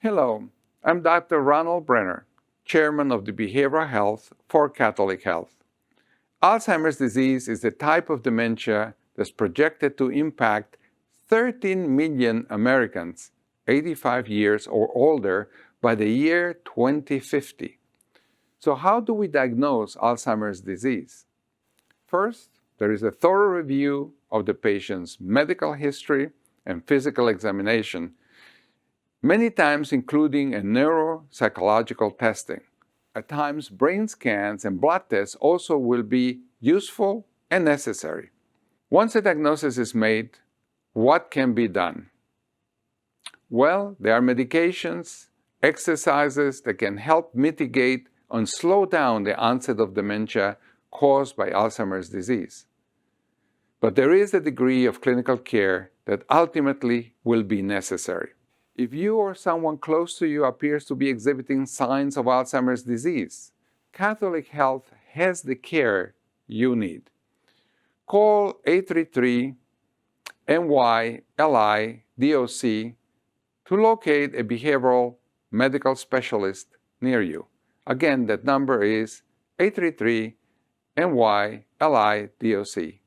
Hello, I'm Dr. Ronald Brenner, Chairman of the Behavioral Health for Catholic Health. Alzheimer's disease is the type of dementia that's projected to impact 13 million Americans 85 years or older by the year 2050. So how do we diagnose Alzheimer's disease? First, there is a thorough review of the patient's medical history and physical examination, many times including a neuropsychological testing. At times, brain scans and blood tests also will be useful and necessary. Once a diagnosis is made, what can be done? Well, there are medications, exercises that can help mitigate and slow down the onset of dementia caused by Alzheimer's disease. But there is a degree of clinical care that ultimately will be necessary. If you or someone close to you appears to be exhibiting signs of Alzheimer's disease, Catholic Health has the care you need. Call 833-NY-LI-DOC to locate a behavioral medical specialist near you. Again, that number is 833-NY-LI-DOC.